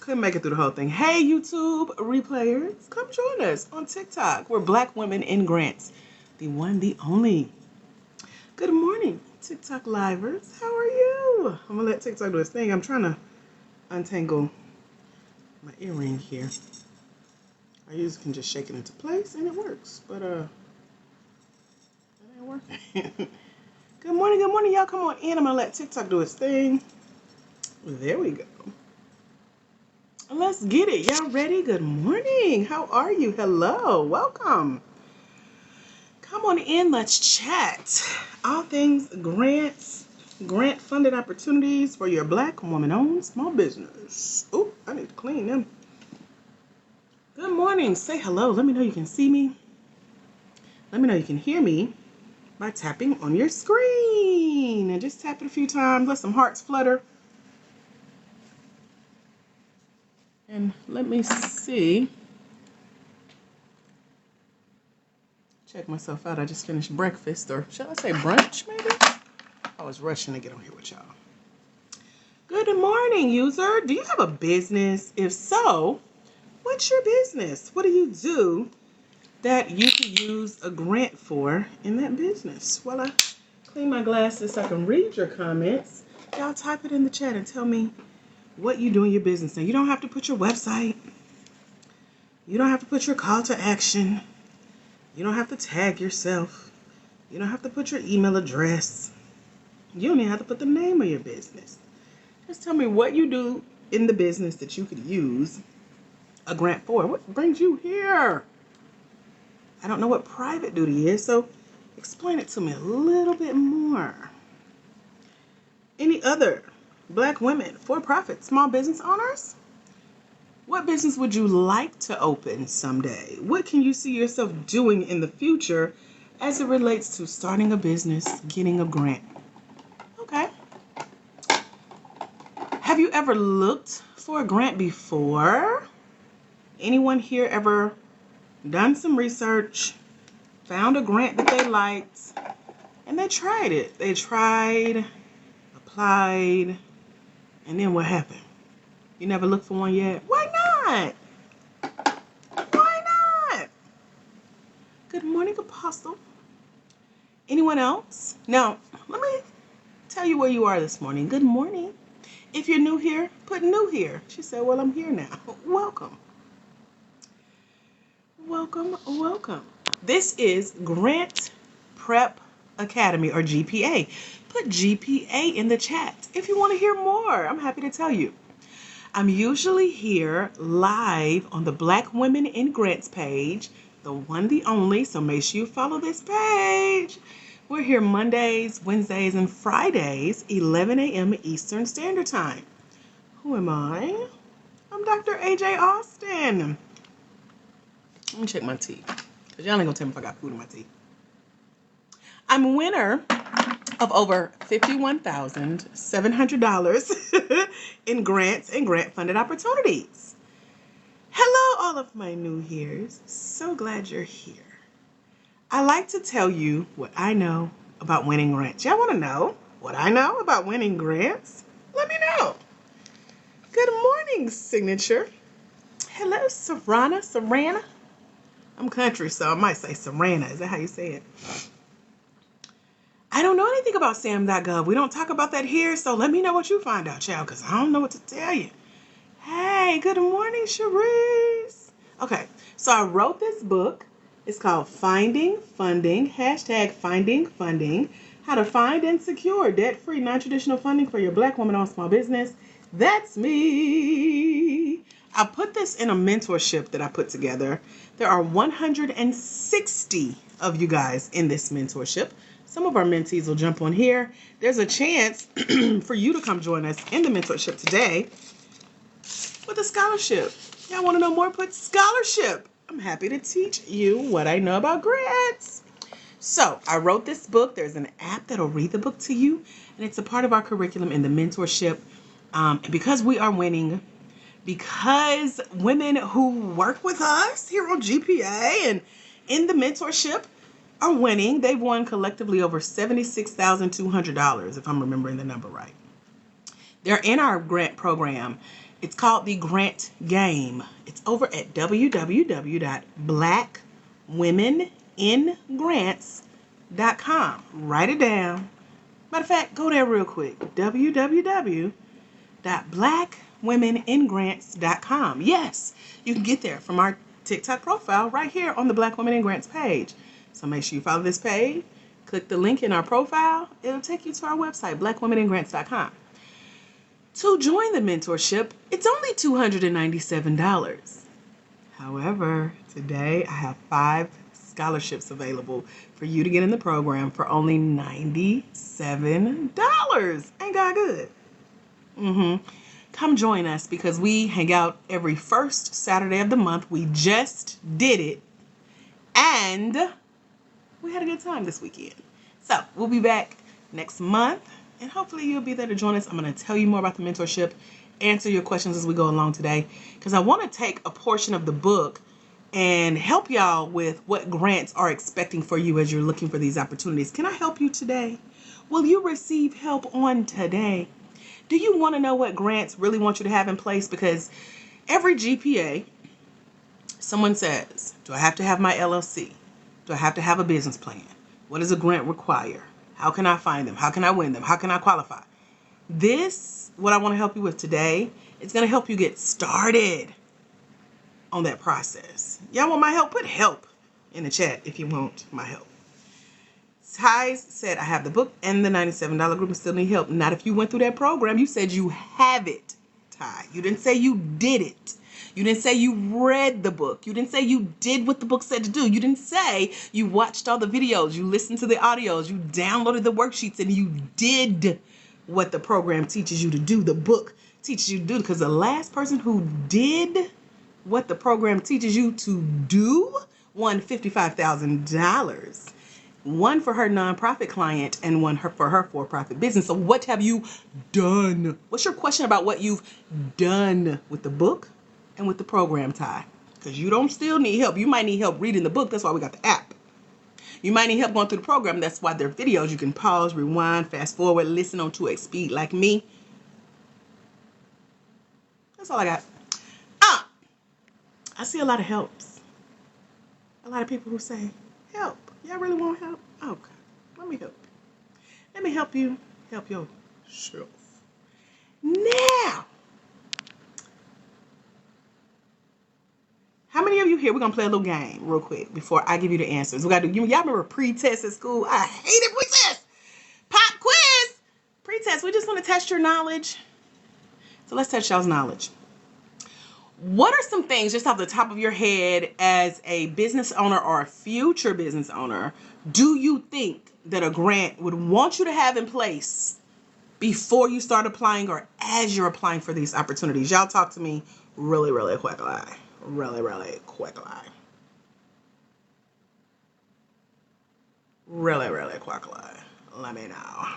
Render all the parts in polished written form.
Couldn't make it through the whole thing. Hey, YouTube replayers, come join us on TikTok. We're Black Women in Grants, the one, the only. Good morning, TikTok livers. How are you? I'm gonna let TikTok do its thing. I'm trying to untangle my earring here. I usually can just shake it into place and it works, but that ain't working. Good morning, y'all. Come on in. I'm gonna let TikTok do its thing. There we go. Let's get it. Y'all ready? Good morning. How are you? Hello. Welcome. Come on in. Let's chat. All things grants, grant funded opportunities for your Black woman-owned small business. Oh, I need to clean them. Good morning. Say hello. Let me know you can see me. Let me know you can hear me by tapping on your screen. And just tap it a few times. Let some hearts flutter. And let me see. Check myself out. I just finished breakfast, or shall I say brunch, maybe? I was rushing to get on here with y'all. Good morning, user. Do you have a business? If so, what's your business? What do you do that you could use a grant for in that business? While I clean my glasses so I can read your comments, y'all type it in the chat and tell me what you do in your business. Now, you don't have to put your website. You don't have to put your call to action. You don't have to tag yourself. You don't have to put your email address. You don't even have to put the name of your business. Just tell me what you do in the business that you could use a grant for. What brings you here? I don't know what private duty is, so explain it to me a little bit more. Any other Black women, for-profit, small business owners? What business would you like to open someday? What can you see yourself doing in the future as it relates to starting a business, getting a grant? Okay. Have you ever looked for a grant before? Anyone here ever done some research, found a grant that they liked, and they tried it? They tried, applied, and then what happened? You never looked for one yet? Why not? Why not? Good morning, Apostle. Anyone else? Now, let me tell you where you are this morning. Good morning. If you're new here, put new here. She said, well, I'm here now. Welcome. Welcome, welcome. This is Grant Prep Academy, or GPA. Put GPA in the chat if you want to hear more. I'm happy to tell you. I'm usually here live on the Black Women in Grants page, the one, the only, so make sure you follow this page. We're here Mondays, Wednesdays, and Fridays, 11 a.m. Eastern Standard Time. Who am I? I'm Dr. AJ Austin. Let me check my teeth, because y'all ain't gonna tell me if I got food in my teeth. I'm a winner of over $51,700 in grants and grant-funded opportunities. Hello, all of my new here's. So glad you're here. I like to tell you what I know about winning grants. Y'all want to know what I know about winning grants? Let me know. Good morning, Signature. Hello, Sarana. I'm country, so I might say Sarana. Is that how you say it? I don't know anything about SAM.gov. We don't talk about that here, so let me know what you find out, child, because I don't know what to tell you. Hey, good morning, Cherise. Okay, so I wrote this book. It's called Finding Funding, #Finding Funding, How to Find and Secure Debt-Free Non-Traditional Funding for Your Black Woman-Owned Small Business. That's me. I put this in a mentorship that I put together. There are 160 of you guys in this mentorship. Some of our mentees will jump on here. There's a chance for you to come join us in the mentorship today with a scholarship. Y'all want to know more? Put scholarship. I'm happy to teach you what I know about grants. So I wrote this book. There's an app that'll read the book to you, and it's a part of our curriculum in the mentorship. And because we are winning, because women who work with us here on GPA and in the mentorship are winning, they've won collectively over $76,200, if I'm remembering the number right. They're in our grant program. It's called the Grant Game. It's over at www.blackwomeningrants.com. Write it down. Matter of fact, go there real quick. www.blackwomeningrants.com. Yes, you can get there from our TikTok profile right here on the Black Women in Grants page. So make sure you follow this page. Click the link in our profile. It'll take you to our website, blackwomeningrants.com. To join the mentorship, it's only $297. However, today I have 5 scholarships available for you to get in the program for only $97. Ain't God good? Come join us because we hang out every first Saturday of the month. We just did it. And we had a good time this weekend. So we'll be back next month. And hopefully you'll be there to join us. I'm going to tell you more about the mentorship, answer your questions as we go along today, because I want to take a portion of the book and help y'all with what grants are expecting for you as you're looking for these opportunities. Can I help you today? Will you receive help on today? Do you want to know what grants really want you to have in place? Because every GPA, someone says, do I have to have my LLC? Do I have to have a business plan? What does a grant require? How can I find them? How can I win them? How can I qualify? This, what I want to help you with today, it's going to help you get started on that process. Y'all want my help? Put help in the chat if you want my help. Ty said, I have the book and the $97 group and still need help. Not if you went through that program. You said you have it, Ty. You didn't say you did it. You didn't say you read the book. You didn't say you did what the book said to do. You didn't say you watched all the videos, you listened to the audios, you downloaded the worksheets, and you did what the program teaches you to do, the book teaches you to do. Because the last person who did what the program teaches you to do won $55,000. One for her nonprofit client and one for her for-profit business. So what have you done? What's your question about what you've done with the book and with the program, Ty? Because you don't still need help. You might need help reading the book. That's why we got the app. You might need help going through the program. That's why there are videos. You can pause, rewind, fast forward, listen on 2x speed like me. That's all I got. I see a lot of helps. A lot of people who say, help. Y'all really want help? Okay. Let me help you. Let me help you help yourself. Now, how many of you here? We're going to play a little game real quick before I give you the answers. We got to do, y'all remember pre-test at school? I hated pre-test. Pop quiz. Pre-test. We just want to test your knowledge. So let's test y'all's knowledge. What are some things just off the top of your head as a business owner or a future business owner do you think that a grant would want you to have in place before you start applying or as you're applying for these opportunities? Y'all talk to me really, really quickly. Really, really quickly. Really, really quickly. Let me know.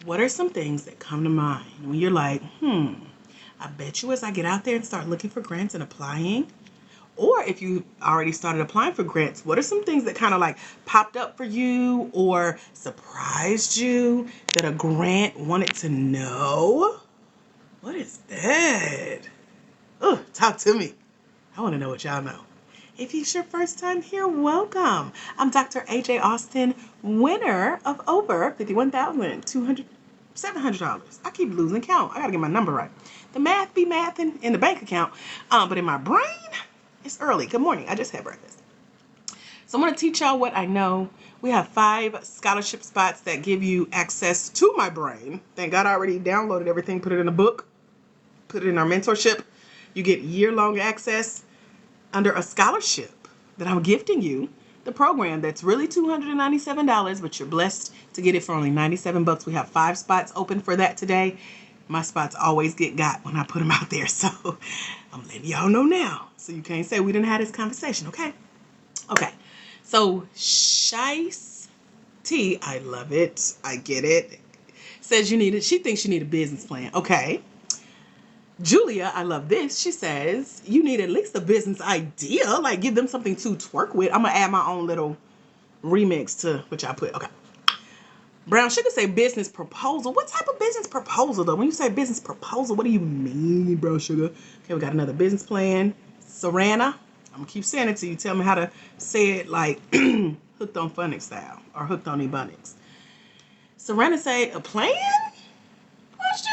What are some things that come to mind when you're like, I bet you as I get out there and start looking for grants and applying, or if you already started applying for grants, what are some things that kind of like popped up for you or surprised you that a grant wanted to know? What is that? Oh, talk to me. I want to know what y'all know. If it's your first time here, welcome. I'm Dr. AJ Austin, winner of over $700. I keep losing count. I got to get my number right. The math be mathing in the bank account, but in my brain, it's early. Good morning. I just had breakfast. So I'm going to teach y'all what I know. We have 5 scholarship spots that give you access to my brain. Thank God I already downloaded everything, put it in a book, put it in our mentorship. You get year-long access under a scholarship that I'm gifting you, the program that's really $297, but you're blessed to get it for only $97. We have 5 spots open for that today. My spots always get got when I put them out there, so I'm letting y'all know now, so you can't say we didn't have this conversation, okay? Okay, so Shice T, I love it, I get it, says she thinks you need a business plan, okay. Julia, I love this. She says, you need at least a business idea. Like, give them something to twerk with. I'm going to add my own little remix to which I put. Okay. Brown Sugar say business proposal. What type of business proposal though? When you say business proposal, what do you mean, Brown Sugar? Okay, we got another business plan. Sarana, I'm gonna keep saying it to you. Tell me how to say it like hooked on phonics style or hooked on ebonics. Sarana say a plan? Question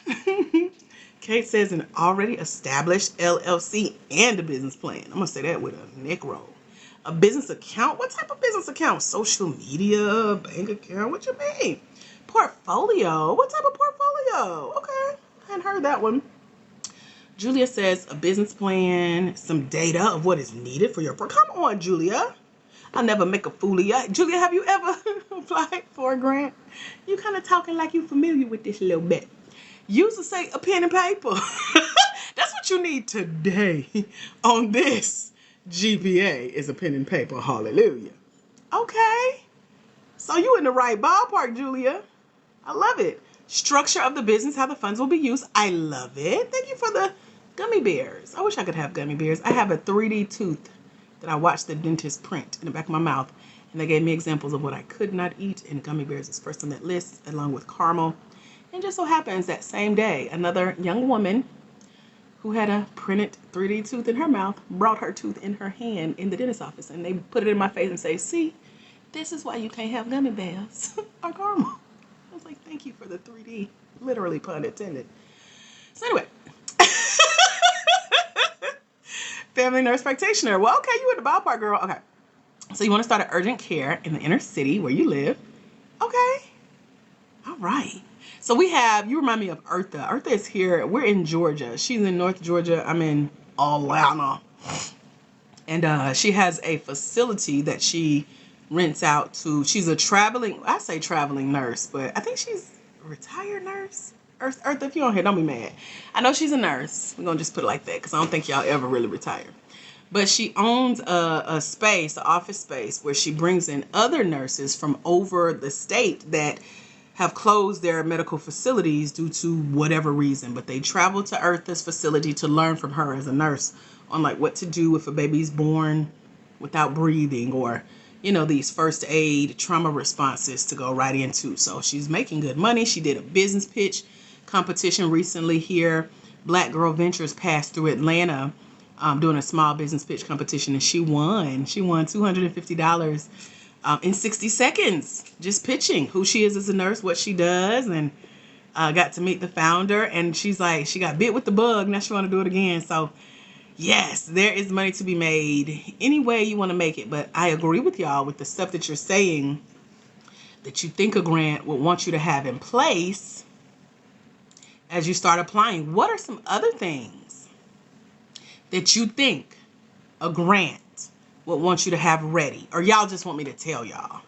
mark. Kate says an already established LLC and a business plan. I'm gonna say that with a neck roll. A business account? What type of business account? Social media, bank account? What you mean? Portfolio? What type of portfolio? Okay, I hadn't heard that one. Julia says a business plan, some data of what is needed for your Come on, Julia. I'll never make a fool of you. Julia, have you ever applied for a grant? You kind of talking like you familiar with this a little bit. Use to say a pen and paper. That's what you need today on this GPA is a pen and paper. Hallelujah. Okay. So you in the right ballpark, Julia. I love it. Structure of the business, how the funds will be used. I love it. Thank you for the gummy bears. I wish I could have gummy bears. I have a 3D tooth that I watched the dentist print in the back of my mouth. And they gave me examples of what I could not eat. And gummy bears is first on that list, along with caramel. And just so happens that same day, another young woman who had a printed 3D tooth in her mouth brought her tooth in her hand in the dentist's office. And they put it in my face and say, see, this is why you can't have gummy bears or caramel. I was like, thank you for the 3D. Literally, pun intended. So anyway. Family nurse practitioner. Well, okay, you in the ballpark, girl. Okay. So you want to start an urgent care in the inner city where you live. Okay. All right. So we have, you remind me of Eartha. Eartha is here. We're in Georgia. She's in North Georgia. I'm in Atlanta. And she has a facility that she rents out to. She's a traveling nurse, but I think she's a retired nurse. Eartha, if you're on here, don't be mad. I know she's a nurse. We're going to just put it like that because I don't think y'all ever really retire. But she owns a space, an office space, where she brings in other nurses from over the state that have closed their medical facilities due to whatever reason. But they travel to Eartha's facility to learn from her as a nurse on like what to do if a baby's born without breathing, or these first aid trauma responses to go right into. So she's making good money. She did a business pitch competition recently here. Black Girl Ventures passed through Atlanta doing a small business pitch competition, and she won $250 in 60 seconds just pitching who she is as a nurse, what she does, and got to meet the founder. And she's like, she got bit with the bug, now she want to do it again. So yes, there is money to be made any way you want to make it. But I agree with y'all with the stuff that you're saying that you think a grant would want you to have in place as you start applying. What are some other things that you think a grant would want you to have ready? Or y'all just want me to tell y'all?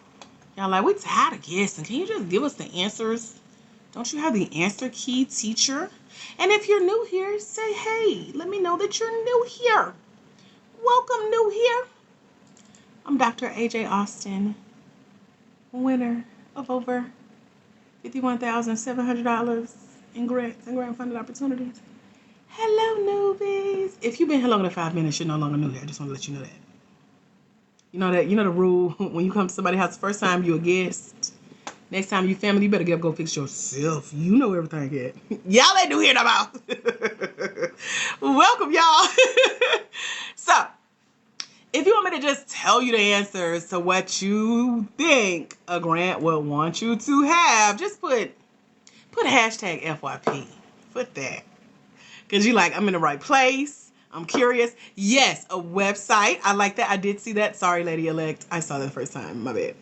Y'all like, we tired of guessing. Can you just give us the answers? Don't you have the answer key, teacher? And if you're new here, say, hey, let me know that you're new here. Welcome, new here. I'm Dr. AJ Austin, winner of over $51,700 in grants and grant-funded opportunities. Hello, newbies. If you've been here longer than 5 minutes, you're no longer new here. I just want to let you know that. You know the rule. When you come to somebody's house the first time, you're a guest. Next time you family, you better get up, go fix yourself. You know everything yet. Y'all ain't new here no more. Welcome, y'all. So, if you want me to just tell you the answers to what you think a grant will want you to have, just put hashtag FYP. Put that. Because you like, I'm in the right place. I'm curious. Yes, a website. I like that. I did see that. Sorry, Lady Elect. I saw that the first time. My bad.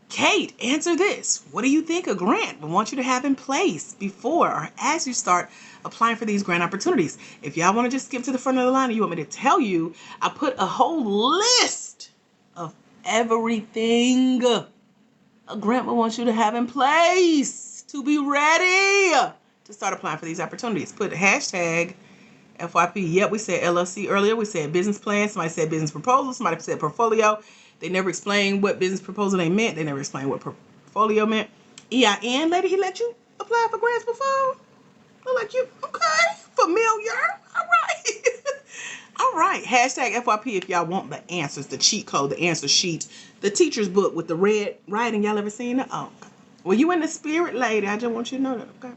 Kate, answer this. What do you think a grant would want you to have in place before or as you start applying for these grant opportunities? If y'all want to just skip to the front of the line and you want me to tell you, I put a whole list of everything a grant would want you to have in place to be ready to start applying for these opportunities. Put hashtag FYP. Yep, we said LLC earlier. We said business plan. Somebody said business proposal. Somebody said portfolio. They never explained what business proposal they meant. They never explained what portfolio meant. EIN, lady, he let you apply for grants before? Look like you, okay, familiar. All right. All right. Hashtag FYP if y'all want the answers, the cheat code, the answer sheet, the teacher's book with the red writing. Y'all ever seen it? Oh, okay. Well, you in the spirit, lady. I just want you to know that, okay?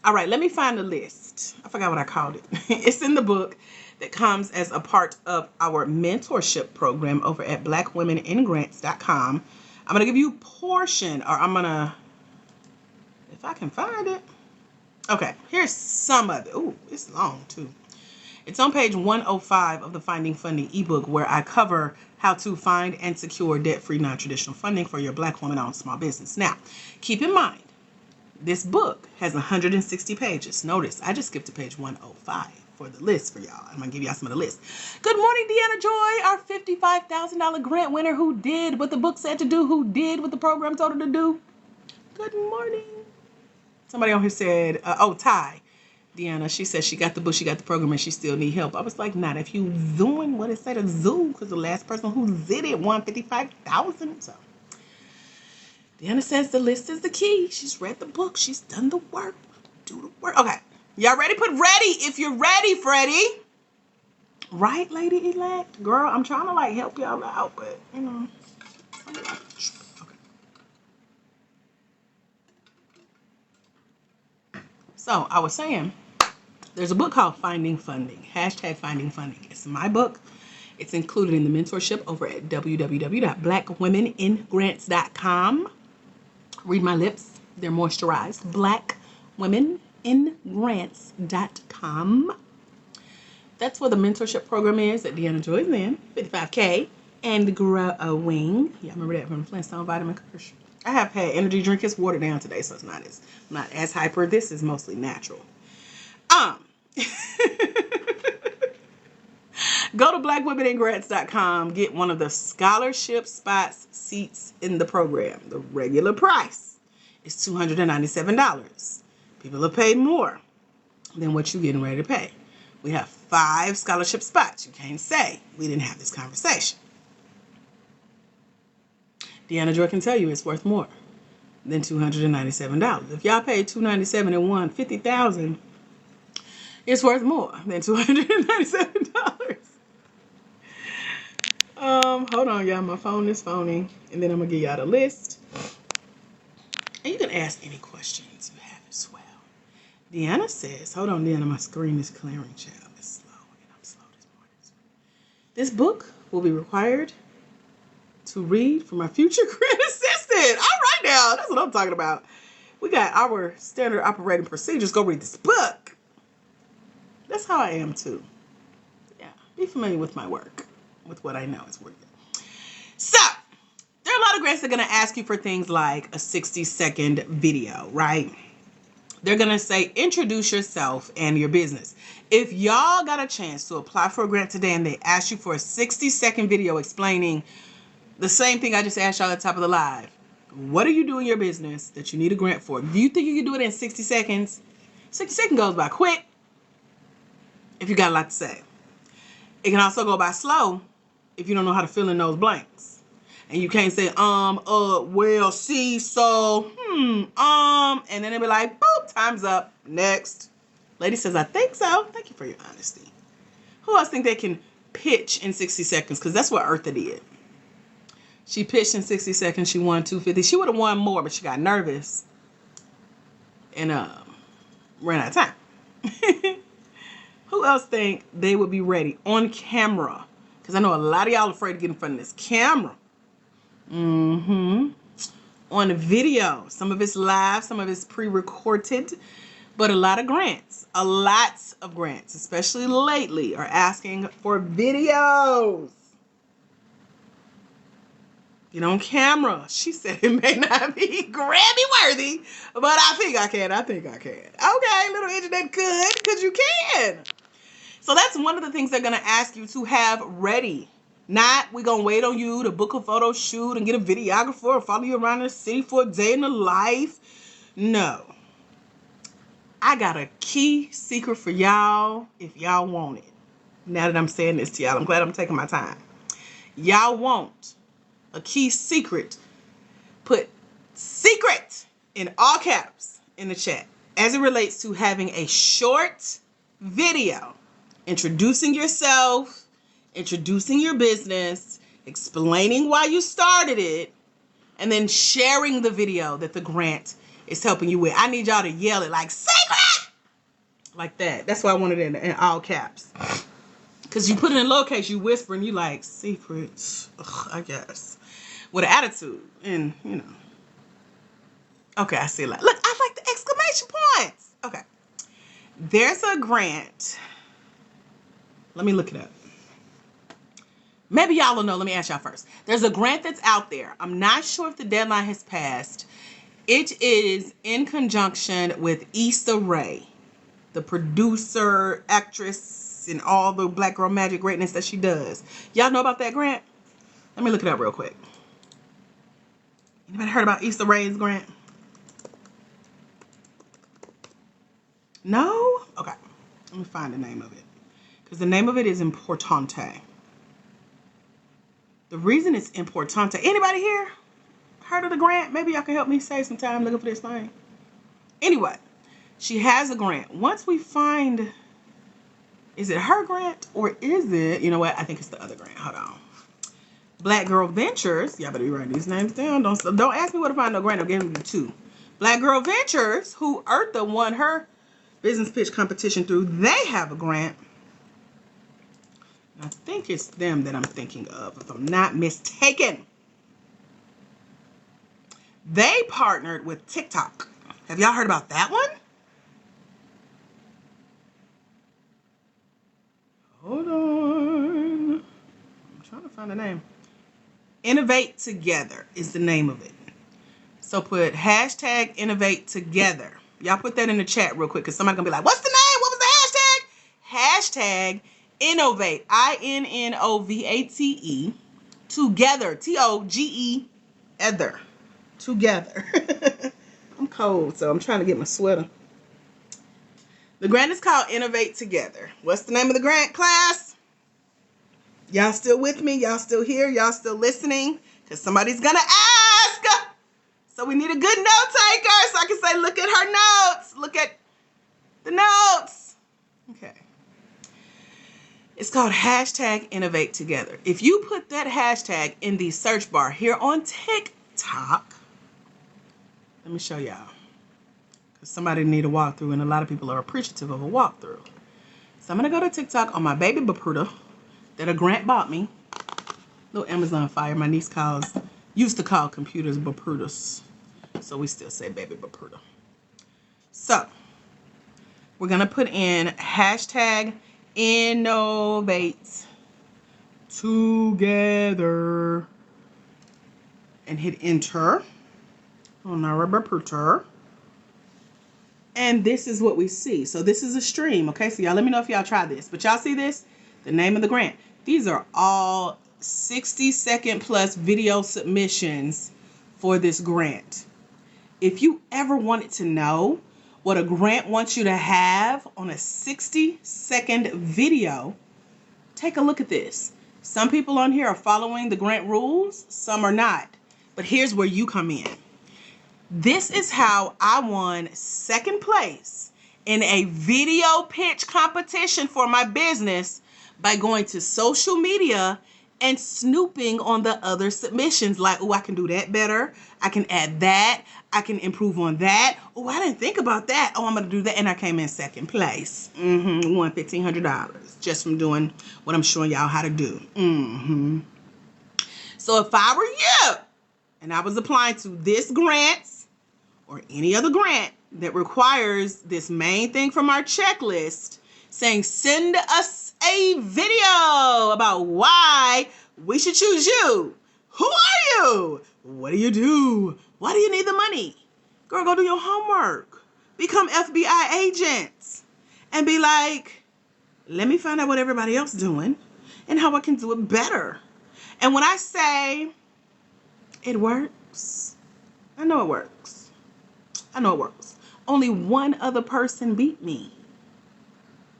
All right. Let me find the list. I forgot what I called it. It's in the book that comes as a part of our mentorship program over at blackwomeningrants.com. I'm going to give you a portion, or I'm going to, if I can find it. Okay. Here's some of it. Ooh, it's long, too. It's on page 105 of the Finding Funding ebook, where I cover how to find and secure debt-free non-traditional funding for your Black woman-owned small business. Now, keep in mind, this book has 160 pages. Notice, I just skipped to page 105 for the list for y'all. I'm going to give y'all some of the list. Good morning, Deanna Joy, our $55,000 grant winner who did what the book said to do, who did what the program told her to do. Good morning. Somebody on here said, Ty. Deanna, she said she got the book, she got the program, and she still need help. I was like, not if you doing what it said to do, because the last person who did it won $55,000. So Deanna says the list is the key. She's read the book. She's done the work. Do the work. Okay. Y'all ready? Put ready if you're ready, Freddie. Right, lady elect? Girl, I'm trying to like help y'all out, but you know. Okay. So I was saying, there's a book called Finding Funding, hashtag Finding Funding. It's my book. It's included in the mentorship over at www.blackwomeningrants.com. Read my lips. They're moisturized. blackwomeningrants.com. That's where the mentorship program is that Deanna Joy's in. 55K and growing. Yeah, I remember that from the Flintstone vitamin commercial. I have had energy drink. It's watered down today, so it's not as hyper. This is mostly natural. Go to blackwomeningrants.com. Get one of the scholarship seats in the program. The regular price is $297. People have paid more than what you're getting ready to pay. We have 5 scholarship spots. You can't say we didn't have this conversation. Deanna Joy can tell you it's worth more than $297. If y'all paid $297 and won $50,000, it's worth more than $297. Hold on, y'all. My phone is phony. And then I'm going to give y'all the list. And you can ask any questions you have as well. Deanna says, hold on, Deanna, my screen is clearing, child. It's slow, and I'm slow this morning. This book will be required to read for my future grant assistant. All right, now. That's what I'm talking about. We got our standard operating procedures. Go read this book. That's how I am, too. Yeah, be familiar with my work, with what I know is worth it. So, there are a lot of grants that are going to ask you for things like a 60-second video, right? They're going to say, introduce yourself and your business. If y'all got a chance to apply for a grant today and they ask you for a 60-second video explaining the same thing I just asked y'all at the top of the live, what do you do in your business that you need a grant for? Do you think you can do it in 60 seconds? 60 seconds goes by quick if you got a lot to say. It can also go by slow if you don't know how to fill in those blanks. And you can't say, well, see, so, and then they'll be like, boop, time's up, next. Lady says, I think so. Thank you for your honesty. Who else think they can pitch in 60 seconds? Because that's what Eartha did. She pitched in 60 seconds. She won $250. She would have won more, but she got nervous and ran out of time. Who else think they would be ready on camera? Because I know a lot of y'all are afraid to get in front of this camera. On a video. Some of it's live, some of it's pre-recorded, but a lot of grants, especially lately, are asking for videos. Get on camera. She said it may not be Grammy worthy, but I think I can. Okay, little internet could, because you can. So that's one of the things they're going to ask you to have ready. Not, we're going to wait on you to book a photo shoot and get a videographer or follow you around the city for a day in the life. No. I got a key secret for y'all if y'all want it. Now that I'm saying this to y'all, I'm glad I'm taking my time. Y'all want a key secret. Put secret in all caps in the chat as it relates to having a short video introducing yourself, introducing your business, explaining why you started it, and then sharing the video that the grant is helping you with. I need y'all to yell it like, secret! Like that. That's why I wanted it in all caps. Because you put it in lowercase, you whisper, and you like, secrets, I guess. With an attitude. And, you know. Okay, I see a lot. Look, I like the exclamation points. Okay. There's a grant. Let me look it up. Maybe y'all will know. Let me ask y'all first. There's a grant that's out there. I'm not sure if the deadline has passed. It is in conjunction with Issa Rae, the producer, actress, and all the Black Girl Magic greatness that she does. Y'all know about that grant? Let me look it up real quick. Anybody heard about Issa Rae's grant? No? Okay. Let me find the name of it. Because the name of it is Importante. The reason it's Importante. Anybody here heard of the grant? Maybe y'all can help me save some time looking for this thing. Anyway, she has a grant. Once we find, is it her grant or is it, you know what? I think it's the other grant. Hold on. Black Girl Ventures. Y'all better be writing these names down. Don't ask me where to find no grant. I'll give you two. Black Girl Ventures, who Eartha won her business pitch competition through, they have a grant. I think it's them that I'm thinking of, if I'm not mistaken. They partnered with TikTok. Have y'all heard about that one? Hold on. I'm trying to find the name. Innovate Together is the name of it. So put hashtag Innovate Together. Y'all put that in the chat real quick because somebody's going to be like, what's the name? What was the hashtag? Hashtag Innovate. INNOVATE. Together. TOGE. Ether. Together. I'm cold, so I'm trying to get my sweater. The grant is called Innovate Together. What's the name of the grant, class? Y'all still with me? Y'all still here? Y'all still listening? Because somebody's going to ask. So we need a good note taker so I can say, look at her notes. Look at the notes. Okay. It's called hashtag Innovate Together. If you put that hashtag in the search bar here on TikTok, let me show y'all. Because somebody need a walkthrough and a lot of people are appreciative of a walkthrough. So I'm going to go to TikTok on my baby Bapruda that a grant bought me. Little Amazon fire. My niece used to call computers Baprudas. So we still say baby Bapruda. So we're going to put in hashtag Innovate Together and hit enter on our Bapruda. And this is what we see. So this is a stream. Okay, so y'all let me know if y'all try this. But y'all see this? The name of the grant. These are all 60-second plus video submissions for this grant. If you ever wanted to know what a grant wants you to have on a 60-second video, take a look at this. Some people on here are following the grant rules, some are not. But here's where you come in. This is how I won second place in a video pitch competition for my business by going to social media and snooping on the other submissions. Like, oh, I can do that better. I can add that. I can improve on that. Oh, I didn't think about that. Oh, I'm going to do that. And I came in second place. Won $1,500 just from doing what I'm showing y'all how to do. So if I were you and I was applying to this grant or any other grant that requires this main thing from our checklist saying send us a video about why we should choose you. Who are you? What do you do? Why do you need the money? Girl, go do your homework. Become FBI agents. And be like, let me find out what everybody else is doing and how I can do it better. And when I say it works, I know it works. I know it works. Only one other person beat me.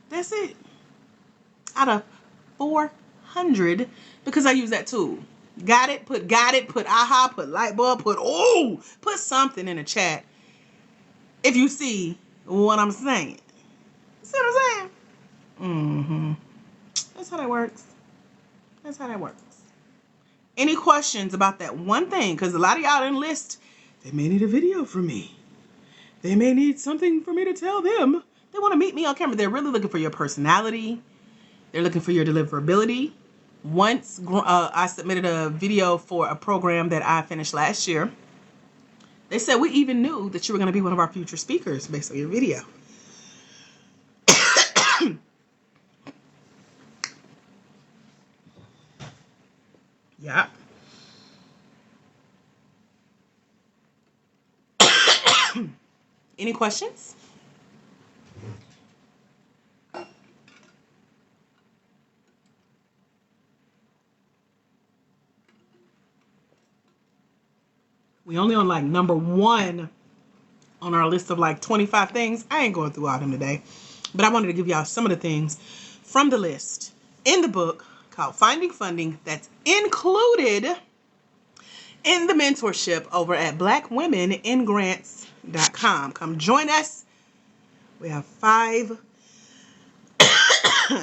That's it. Out of 400, because I use that tool. Got it, put aha, put light bulb, put something in the chat if you see what I'm saying. See what I'm saying? Mm-hmm. That's how that works. That's how that works. Any questions about that one thing? Because a lot of y'all didn't list. They may need a video from me. They may need something for me to tell them. They want to meet me on camera. They're really looking for your personality. They're looking for your deliverability. Once I submitted a video for a program that I finished last year, they said we even knew that you were going to be one of our future speakers based on your video. Yeah. Any questions? We only on like number 1 on our list of like 25 things. I ain't going through all them today, but I wanted to give y'all some of the things from the list in the book called Finding Funding that's included in the mentorship over at blackwomeningrants.com. Come join us. We have 5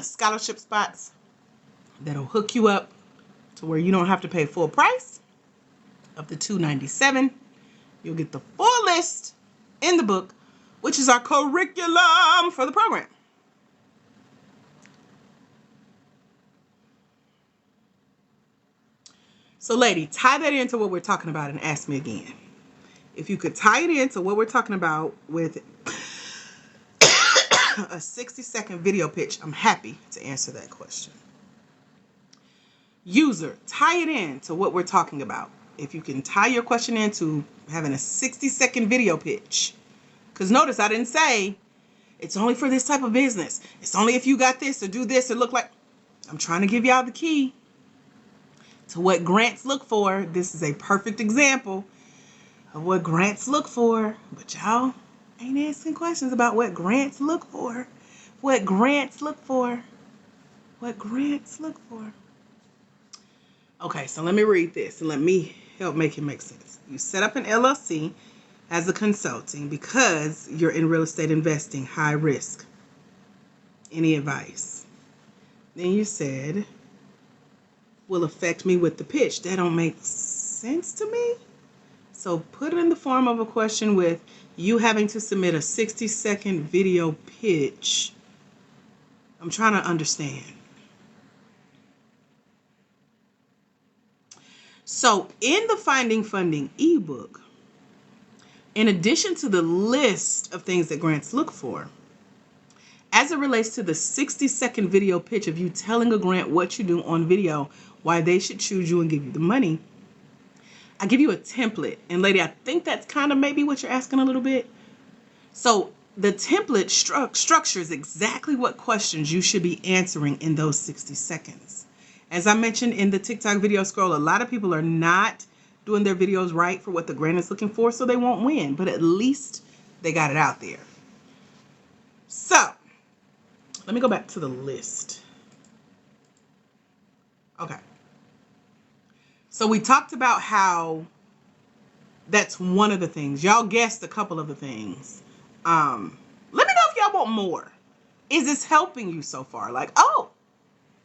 scholarship spots that'll hook you up to where you don't have to pay full price of the $297. You'll get the full list in the book, which is our curriculum for the program. So, lady, tie that into what we're talking about and ask me again. If you could tie it into what we're talking about with a 60-second video pitch, I'm happy to answer that question. User, tie it in to what we're talking about. If you can tie your question into having a 60-second video pitch. Because notice I didn't say it's only for this type of business. It's only if you got this or do this or look like. I'm trying to give y'all the key to what grants look for. This is a perfect example of what grants look for. But y'all ain't asking questions about what grants look for. What grants look for. What grants look for. Okay, so let me read this and let me help make it make sense. You set up an LLC as a consulting because you're in real estate investing, high risk. Any advice? Then you said, will affect me with the pitch. That don't make sense to me. So put it in the form of a question with you having to submit a 60-second video pitch. I'm trying to understand. So in the Finding Funding ebook, in addition to the list of things that grants look for, as it relates to the 60-second video pitch of you telling a grant what you do on video, why they should choose you and give you the money, I give you a template. And lady, I think that's kind of maybe what you're asking a little bit. So the template structures exactly what questions you should be answering in those 60 seconds. As I mentioned in the TikTok video scroll, a lot of people are not doing their videos right for what the grant is looking for, so they won't win. But at least they got it out there. So let me go back to the list. Okay. So we talked about how that's one of the things. Y'all guessed a couple of the things. Let me know if y'all want more. Is this helping you so far? Like, oh,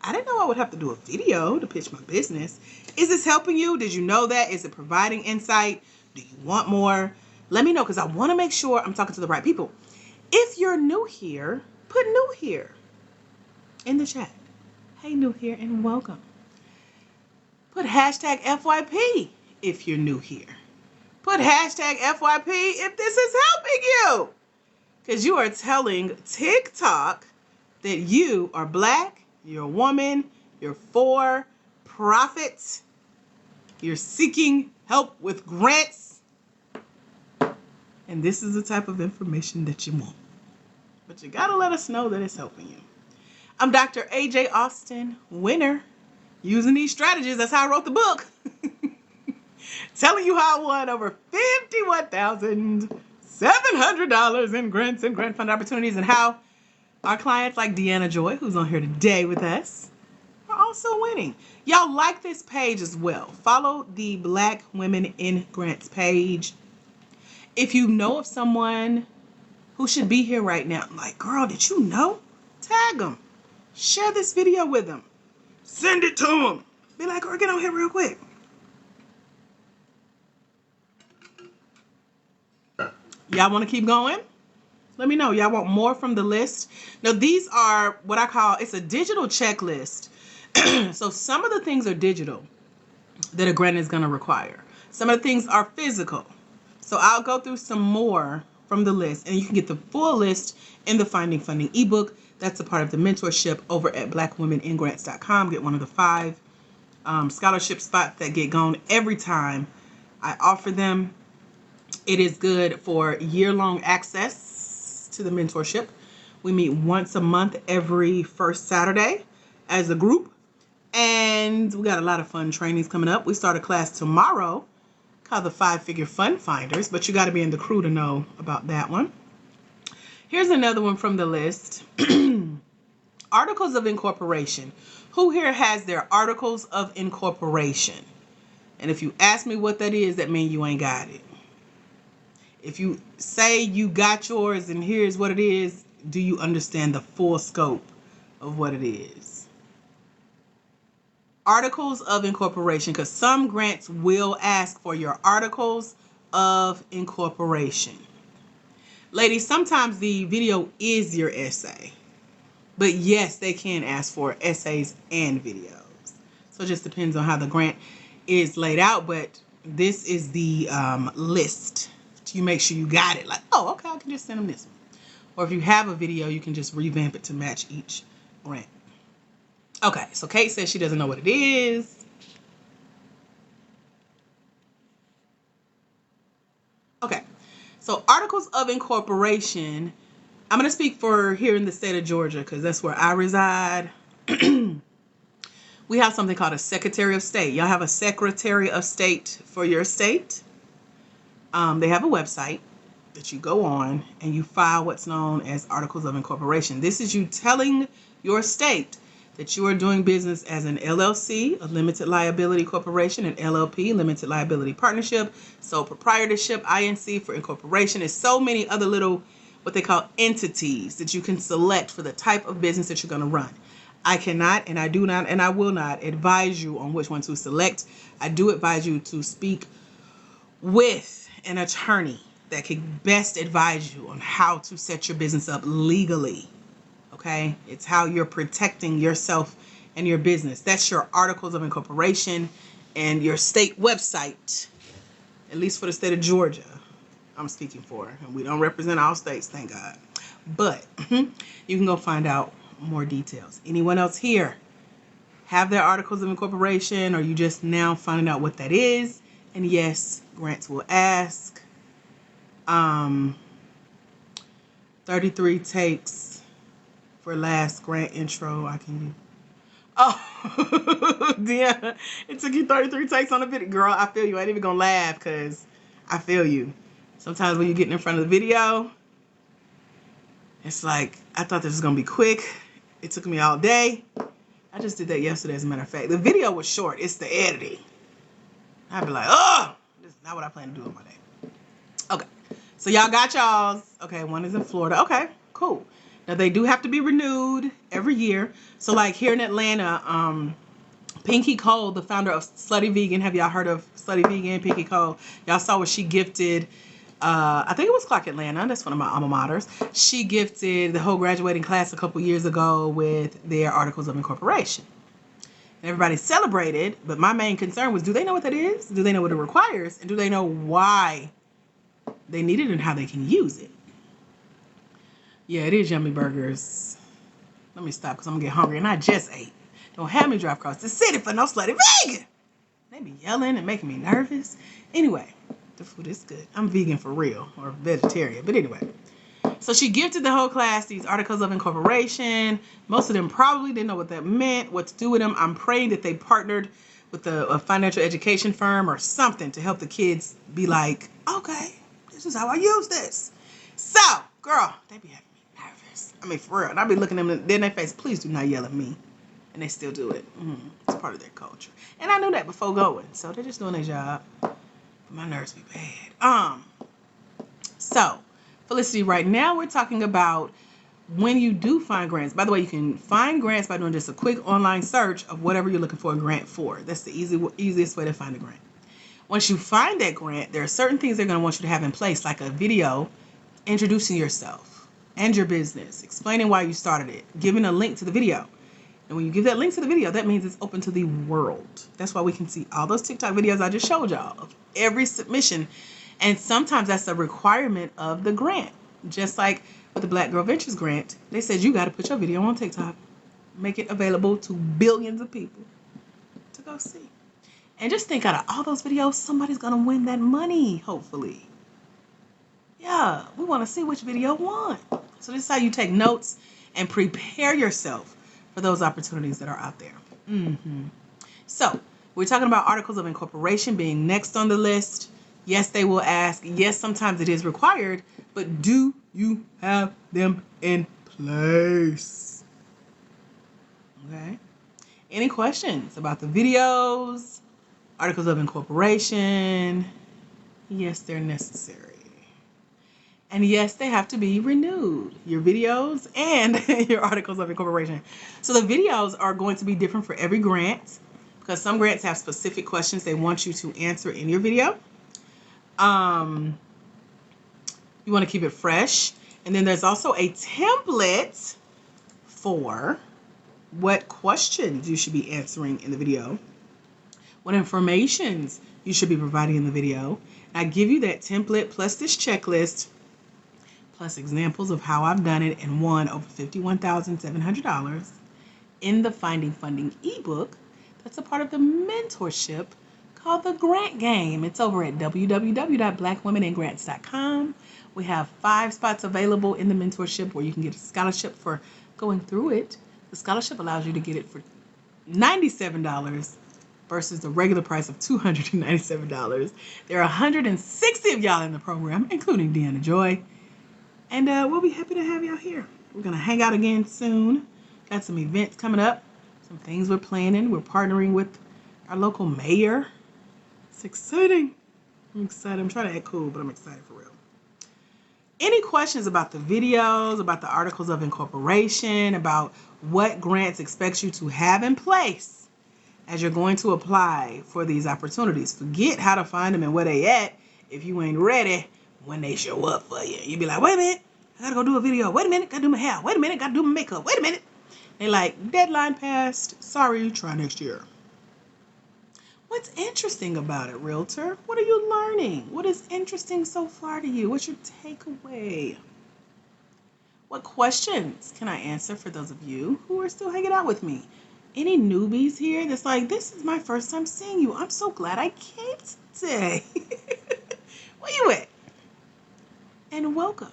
I didn't know I would have to do a video to pitch my business. Is this helping you? Did you know that? Is it providing insight? Do you want more? Let me know, because I want to make sure I'm talking to the right people. If you're new here, put new here in the chat. Hey, new here, and welcome. Put hashtag FYP if you're new here. Put hashtag FYP if this is helping you. Because you are telling TikTok that you are Black, you're a woman, you're for profit, you're seeking help with grants, and this is the type of information that you want. But you gotta let us know that it's helping you. I'm Dr. AJ Austin, winner. Using these strategies, that's how I wrote the book. Telling you how I won over $51,700 in grants and grant fund opportunities, and how our clients like Deanna Joy, who's on here today with us, are also winning. Y'all like this page as well. Follow the Black Women in Grants page. If you know of someone who should be here right now, like, girl, did you know? Tag them. Share this video with them. Send it to them. Be like, girl, get on here real quick. Y'all want to keep going? Let me know. Y'all want more from the list? Now, these are what I call, it's a digital checklist. So some of the things are digital that a grant is going to require. Some of the things are physical. So I'll go through some more from the list, and you can get the full list in the Finding Funding ebook. That's a part of the mentorship over at blackwomeningrants.com. Get one of the 5 scholarship spots that get gone every time I offer them. It is good for year-long access to the mentorship. We meet once a month every first Saturday as a group. And we got a lot of fun trainings coming up. We start a class tomorrow called the 5-Figure Fund Finders, but you got to be in the crew to know about that one. Here's another one from the list. Articles of incorporation. Who here has their articles of incorporation? And if you ask me what that is, that means you ain't got it. If you say you got yours and here's what it is, do you understand the full scope of what it is? Articles of incorporation, because some grants will ask for your articles of incorporation. Ladies, sometimes the video is your essay. But yes, they can ask for essays and videos. So it just depends on how the grant is laid out. But this is the list. You make sure you got it. Like, oh, okay, I can just send them this one. Or if you have a video, you can just revamp it to match each grant. Okay, so Kate says she doesn't know what it is. Okay, so articles of incorporation. I'm going to speak for here in the state of Georgia because that's where I reside. We have something called a Secretary of State. Y'all have a Secretary of State for your state. They have a website that you go on and you file what's known as articles of incorporation. This is you telling your state that you are doing business as an LLC, a limited liability corporation, an LLP, limited liability partnership, sole proprietorship, INC for incorporation. There's so many other little what they call entities that you can select for the type of business that you're going to run. I cannot, and I do not, and I will not advise you on which one to select. I do advise you to speak with an attorney that can best advise you on how to set your business up legally. Okay? It's how you're protecting yourself and your business. That's your articles of incorporation and your state website, at least for the state of Georgia. I'm speaking for, and we don't represent all states, thank God. But you can go find out more details. Anyone else here have their articles of incorporation, or you just now finding out what that is? And yes, grants will ask. 33 takes for last grant intro. I can do. Oh, yeah. It took you 33 takes on a video. Girl, I feel you. I ain't even gonna laugh because I feel you. Sometimes when you're getting in front of the video, it's like, I thought this was gonna be quick. It took me all day. I just did that yesterday, as a matter of fact. The video was short. It's the editing. I'd be like, oh, this is not what I plan to do on my day. Okay, so y'all got y'all's. Okay, one is in Florida. Okay, cool. Now, they do have to be renewed every year. So, like here in Atlanta, Pinky Cole, the founder of Slutty Vegan. Have y'all heard of Slutty Vegan, Pinky Cole? Y'all saw what she gifted. I think it was Clark Atlanta. That's one of my alma maters. She gifted the whole graduating class a couple years ago with their articles of incorporation. And everybody celebrated, but my main concern was, do they know what that is? Do they know what it requires? And do they know why they need it and how they can use it? Yeah, it is Yummy Burgers. Let me stop because I'm going to get hungry. And I just ate. Don't have me drive across the city for no Slutty Vegan. They be yelling and making me nervous. Anyway, the food is good. I'm vegan for real, or vegetarian. But anyway. So she gifted the whole class these articles of incorporation. Most of them probably didn't know what that meant, what to do with them. I'm praying that they partnered with a financial education firm or something to help the kids be like, okay, this is how I use this. So, girl, they be having me nervous. I mean, for real. And I be looking at them in their face, please do not yell at me. And they still do it. It's part of their culture. And I knew that before going. So they're just doing their job. But my nerves be bad. So, Felicity, right now we're talking about when you do find grants, by the way, you can find grants by doing just a quick online search of whatever you're looking for a grant for. That's the easiest way to find a grant. Once you find that grant, there are certain things they're going to want you to have in place, like a video introducing yourself and your business, explaining why you started it, giving a link to the video. And when you give that link to the video, that means it's open to the world. That's why we can see all those TikTok videos I just showed y'all of every submission. And sometimes that's a requirement of the grant. Just like with the Black Girl Ventures grant, they said you got to put your video on TikTok, make it available to billions of people to go see. And just think, out of all those videos, somebody's going to win that money, hopefully. Yeah, we want to see which video won. So this is how you take notes and prepare yourself for those opportunities that are out there. So we're talking about articles of incorporation being next on the list. Yes, they will ask. Yes, sometimes it is required, but do you have them in place? Okay. Any questions about the videos, articles of incorporation? Yes, they're necessary. And yes, they have to be renewed, your videos and your articles of incorporation. So the videos are going to be different for every grant, because some grants have specific questions they want you to answer in your video. You want to keep it fresh. And then there's also a template for what questions you should be answering in the video, what informations you should be providing in the video. I give you that template plus this checklist, plus examples of how I've done it and won over $51,700 in the Finding Funding ebook that's a part of the mentorship called The Grant Game. It's over at www.blackwomenandgrants.com. We have 5 spots available in the mentorship where you can get a scholarship for going through it. The scholarship allows you to get it for $97 versus the regular price of $297. There are 160 of y'all in the program, including Deanna Joy. And we'll be happy to have y'all here. We're going to hang out again soon. Got some events coming up, some things we're planning. We're partnering with our local mayor. It's exciting. I'm excited. I'm trying to act cool, but I'm excited for real. Any questions about the videos, about the articles of incorporation, about what grants expect you to have in place as you're going to apply for these opportunities? Forget how to find them and where they at if you ain't ready when they show up for you. You be like, wait a minute, I gotta go do a video. Wait a minute, gotta do my hair. Wait a minute, gotta do my makeup. Wait a minute. They like, deadline passed. Sorry, try next year. What's interesting about it, Realtor? What are you learning? What is interesting so far to you? What's your takeaway? What questions can I answer for those of you who are still hanging out with me? Any newbies here that's like, this is my first time seeing you. I'm so glad I came today. Where you at? And welcome.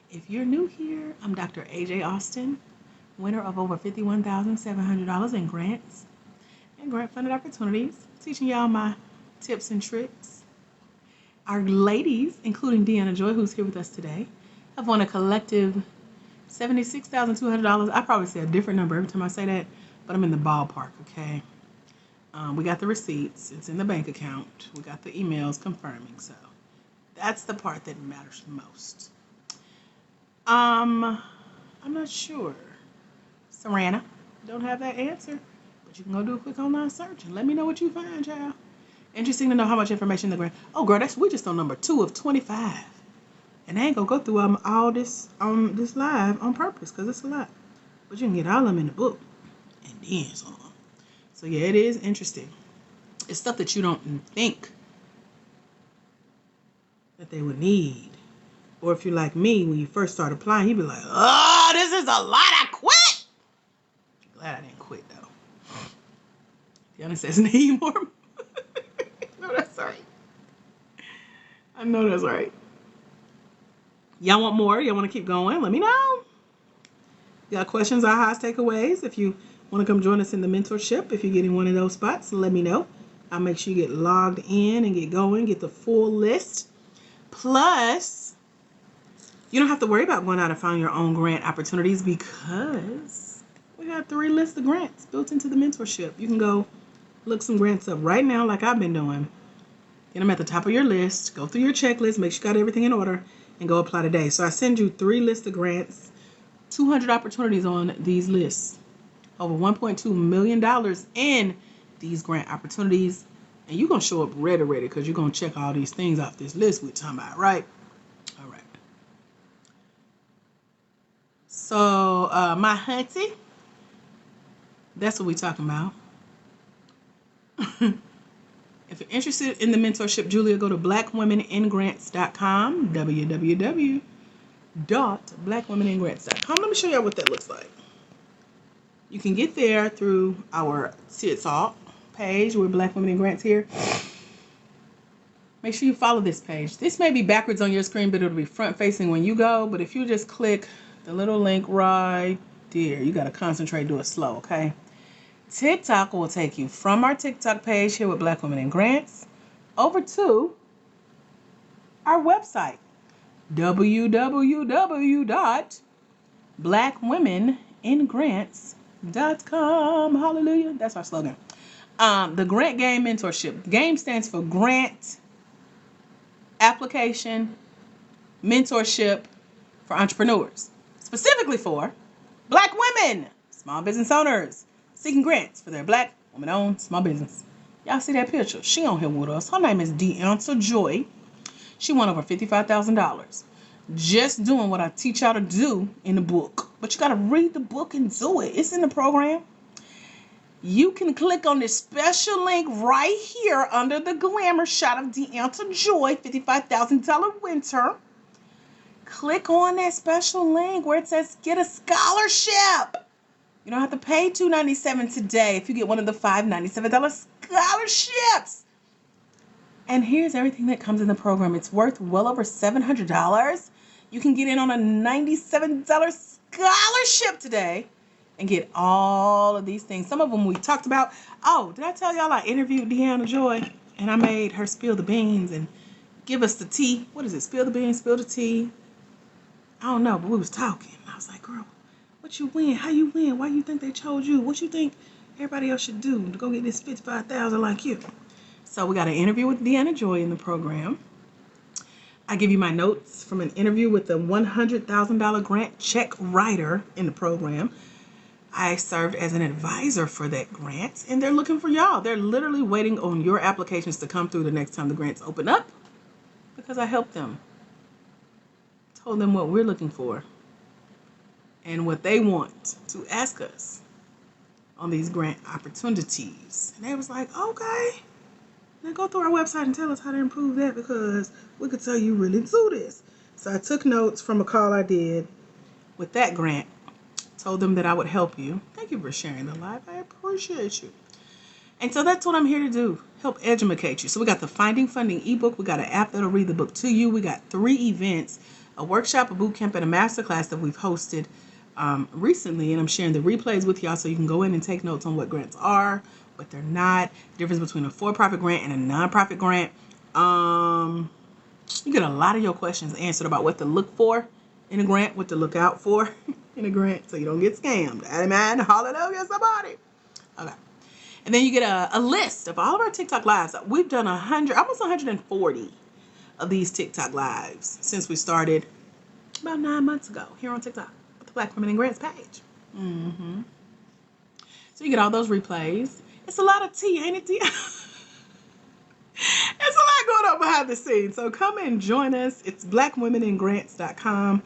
If you're new here, I'm Dr. AJ Austin, winner of over $51,700 in grants and grant-funded opportunities, teaching y'all my tips and tricks. Our ladies, including Deanna Joy, who's here with us today, have won a collective $76,200. I probably say a different number every time I say that, but I'm in the ballpark, okay? We got the receipts. It's in the bank account. We got the emails confirming, so that's the part that matters most. I'm not sure. Sarana, don't have that answer, but you can go do a quick online search and let me know what you find, child. Interesting to know how much information the grant. Oh, girl, we just on number 2 of 25, and I ain't gonna go through all this this live on purpose because it's a lot. But you can get all of them in the book, and then some. So yeah, it is interesting. It's stuff that you don't think that they would need. Or if you're like me, when you first start applying, you'd be like, oh, this is a lot, I quit. Glad I didn't quit, though. Deanna says, need more. No, that's right. I know that's right. Y'all want more? Y'all want to keep going? Let me know. You got questions, ahas, takeaways? If you want to come join us in the mentorship, if you're getting one of those spots, let me know. I'll make sure you get logged in and get going, get the full list. Plus, you don't have to worry about going out and finding your own grant opportunities because we got 3 lists of grants built into the mentorship. You can go look some grants up right now like I've been doing. Get them at the top of your list. Go through your checklist. Make sure you got everything in order and go apply today. So I send you 3 lists of grants 200 opportunities on these lists. Over $1.2 million in these grant opportunities. And you're going to show up ready because you're going to check all these things off this list we're talking about, right? All right. So, my hunty, that's what we're talking about. If you're interested in the mentorship, Julia, go to blackwomeningrants.com, www.blackwomeningrants.com. Let me show you what that looks like. You can get there through our Sea Salt page. We're Black Women in Grants here. Make sure you follow this page. This may be backwards on your screen, but it'll be front facing when you go. But if you just click the little link right there, you got to concentrate, do it slow, okay? TikTok will take you from our TikTok page here with Black Women in Grants over to our website, www.blackwomeningrants.com. Hallelujah. That's our slogan. The Grant Game Mentorship. GAME stands for Grant Application Mentorship for Entrepreneurs. Specifically for Black women, small business owners, seeking grants for their Black woman-owned small business. Y'all see that picture? She on here with us. Her name is Deonta Joy. She won over $55,000 just doing what I teach y'all to do in the book. But you got to read the book and do it. It's in the program. You can click on this special link right here under the glamour shot of Deonta Joy, $55,000 winter. Click on that special link where it says get a scholarship. You don't have to pay $297 today if you get one of the $597 scholarships. And here's everything that comes in the program. It's worth well over $700. You can get in on a $97 scholarship today and get all of these things. Some of them we talked about. Oh, did I tell y'all I interviewed Deonta Joy and I made her spill the beans and give us the tea? What is it? Spill the beans, spill the tea. I don't know, but we was talking. I was like, girl, what you win? How you win? Why you think they chose you? What you think everybody else should do to go get this $55,000 like you? So we got an interview with Deonta Joy in the program. I give you my notes from an interview with the $100,000 grant check writer in the program. I served as an advisor for that grant, and they're looking for y'all. They're literally waiting on your applications to come through the next time the grants open up because I helped them. Told them what we're looking for and what they want to ask us on these grant opportunities. And they was like, okay. Now go through our website and tell us how to improve that because we could tell you really do this. So I took notes from a call I did with that grant. Told them that I would help you. Thank you for sharing the live. I appreciate you. And so that's what I'm here to do. Help educate you. So we got the Finding Funding ebook. We got an app that'll read the book to you. We got 3 events, a workshop, a boot camp, and a masterclass that we've hosted recently. And I'm sharing the replays with y'all so you can go in and take notes on what grants are, what they're not, the difference between a for-profit grant and a non-profit grant. You get a lot of your questions answered about what to look for in a grant, what to look out for in a grant so you don't get scammed. Amen. Hallelujah, somebody. Okay. And then you get a list of all of our TikTok lives. We've done almost 140 of these TikTok lives since we started about 9 months ago here on TikTok with the Black Women in Grants page. So you get all those replays. It's a lot of tea, ain't it, tea? There's a lot going on behind the scenes. So come and join us. It's blackwomeningrants.com.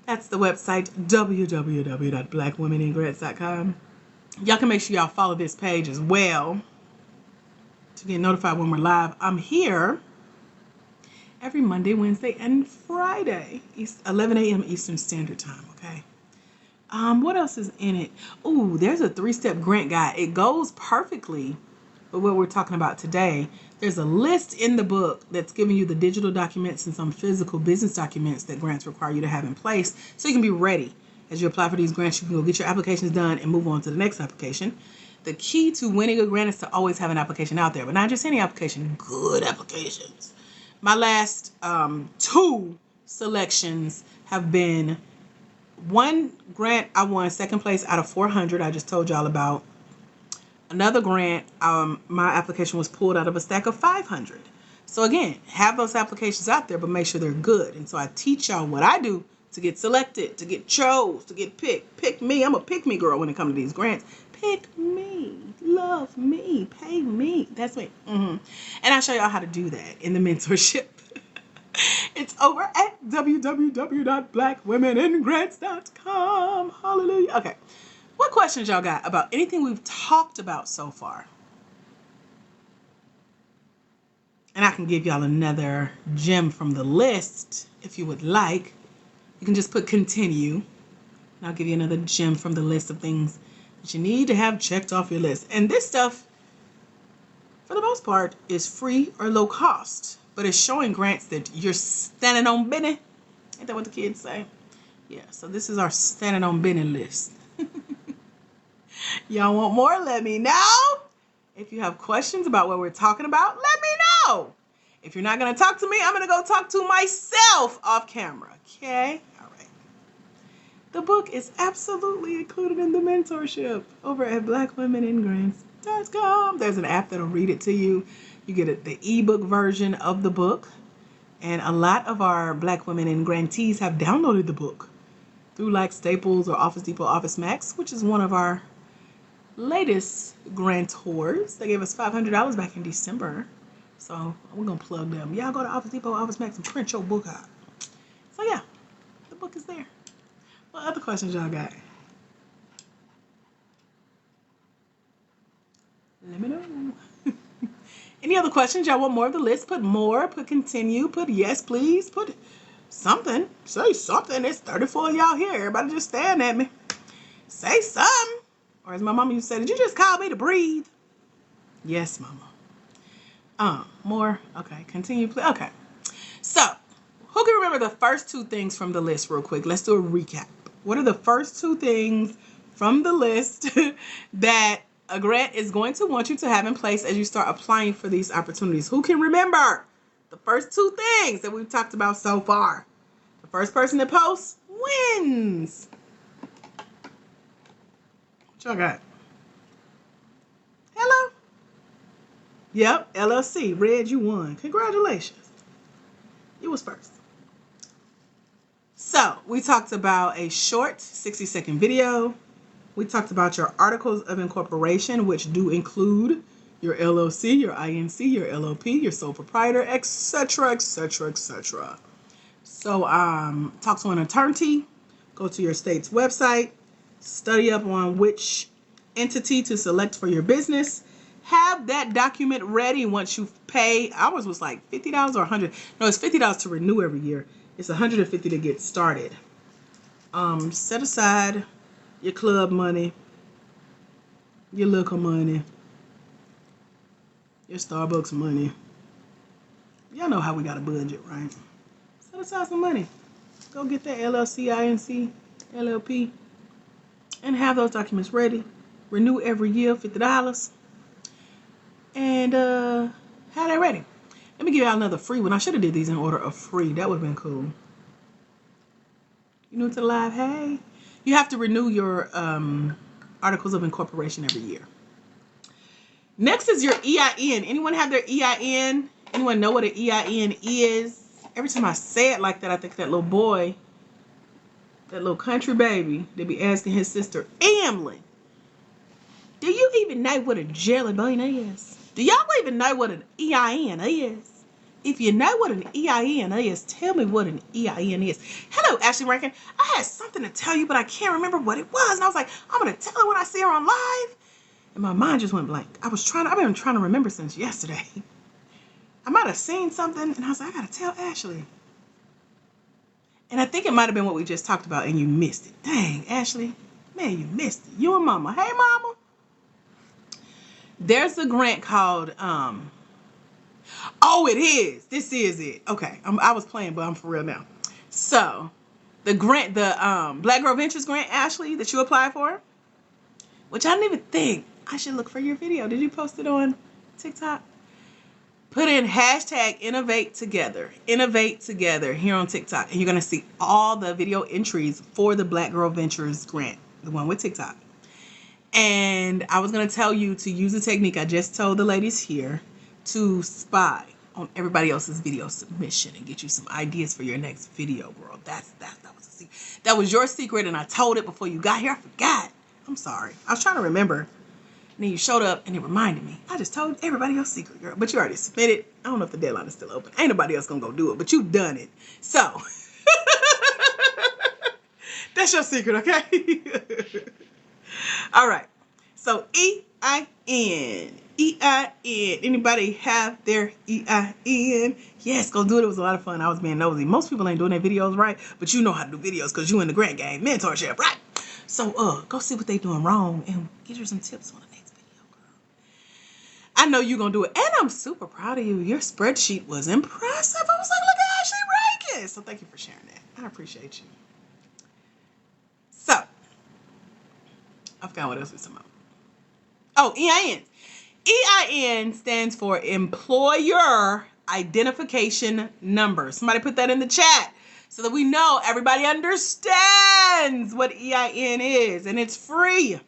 That's the website, www.blackwomeningrants.com. Y'all can make sure y'all follow this page as well to get notified when we're live. I'm here every Monday, Wednesday, and Friday, 11 a.m. Eastern Standard Time, okay? What else is in it? Ooh, there's a 3-step grant guide. It goes perfectly with what we're talking about today. There's a list in the book that's giving you the digital documents and some physical business documents that grants require you to have in place so you can be ready. As you apply for these grants, you can go get your applications done and move on to the next application. The key to winning a grant is to always have an application out there, but not just any application, good applications. My last 2 selections have been one grant I won 2nd place out of 400 I just told y'all about. Another grant, my application was pulled out of a stack of 500. So again, have those applications out there, but make sure they're good. And so I teach y'all what I do to get selected, to get chose, to get picked. Pick me. I'm a pick me girl when it comes to these grants. Pick me. Love me. Pay me. That's me. And I'll show y'all how to do that in the mentorship. It's over at www.blackwomeningrants.com. Hallelujah. Okay. What questions y'all got about anything we've talked about so far? And I can give y'all another gem from the list if you would like. You can just put continue. And I'll give you another gem from the list of things that you need to have checked off your list. And this stuff, for the most part, is free or low cost. But it's showing grants that you're standing on business. Ain't that what the kids say? Yeah, so this is our standing on business list. Y'all want more? Let me know. If you have questions about what we're talking about, let me know. If you're not going to talk to me, I'm going to go talk to myself off camera. Okay? All right. The book is absolutely included in the mentorship over at blackwomeningrants.com. There's an app that'll read it to you. You get the ebook version of the book. And a lot of our Black Women in Grantees have downloaded the book through like Staples or Office Depot, Office Max, which is one of our latest grantors. They gave us $500 back in December. So we're going to plug them. Y'all go to Office Depot, Office Max and print your book out. So yeah, the book is there. What other questions y'all got? Let me know. Any other questions? Y'all want more of the list? Put more, put continue, put yes, please, put something. Say something. It's 34 of y'all here. Everybody just staring at me. Say something. Or as my mama used to say, did you just call me to breathe? Yes, mama. More? Okay, continue, please. Okay. So, who can remember the first two things from the list real quick? Let's do a recap. What are the first two things from the list that a grant is going to want you to have in place as you start applying for these opportunities? Who can remember the first two things that we've talked about so far? The first person that posts wins. What y'all got? Hello? Yep, LLC. Red, you won. Congratulations. You was first. So, we talked about a short 60-second video. We talked about your articles of incorporation, which do include your LLC, your INC, your LLP, your sole proprietor, etc., etc., etc. So, talk to an attorney, go to your state's website, study up on which entity to select for your business. Have that document ready once you pay. Ours was like $50 or $100. No, it's $50 to renew every year. It's $150 to get started. Set aside your club money, your liquor money, your Starbucks money. Y'all know how we got a budget, right? Set aside some money. Go get that LLC, INC, LLP, and have those documents ready. Renew every year, $50. And have that ready. Let me give y'all another free one. I should have did these in order of free. That would have been cool. You new to the live? Hey. You have to renew your articles of incorporation every year. Next is your EIN. Anyone have their EIN? Anyone know what an EIN is? Every time I say it like that, I think that little boy, that little country baby, they be asking his sister, Emily, do you even know what a jelly bean is? Do y'all even know what an EIN is? If you know what an EIN is, tell me what an EIN is. Hello, Ashley Rankin. I had something to tell you, but I can't remember what it was. And I was like, I'm going to tell her when I see her on live. And my mind just went blank. I've been trying to remember since yesterday. I might have seen something, and I was like, I got to tell Ashley. And I think it might have been what we just talked about, and you missed it. Dang, Ashley. Man, you missed it. You and Mama. Hey, Mama. There's a grant called, oh, it is. This is it. Okay. I was playing, but I'm for real now. So, the grant, the Black Girl Ventures grant, Ashley, that you applied for, which I didn't even think I should look for your video. Did you post it on TikTok? Put in hashtag Innovate Together here on TikTok. And you're going to see all the video entries for the Black Girl Ventures grant, the one with TikTok. And I was going to tell you to use the technique I just told the ladies here to spy. on everybody else's video submission and get you some ideas for your next video, girl. That was a secret. That was your secret, and I told it before you got here. I forgot. I'm sorry. I was trying to remember. And then you showed up and it reminded me. I just told everybody your secret, girl. But you already submitted. I don't know if the deadline is still open. Ain't nobody else gonna go do it, but you done it. So that's your secret, okay? All right. So EIN. EIN. Anybody have their EIN? Yes, go do it. It was a lot of fun. I was being nosy. Most people ain't doing their videos right, but you know how to do videos because you in the grant game mentorship, right? So go see what they doing wrong and get you some tips on the next video, girl. I know you're gonna do it. And I'm super proud of you. Your spreadsheet was impressive. I was like, look at Ashley Rankin. So thank you for sharing that. I appreciate you. So I forgot what else we talking about. Oh, EIN. EIN stands for Employer Identification Number. Somebody put that in the chat so that we know everybody understands what EIN is, and it's free.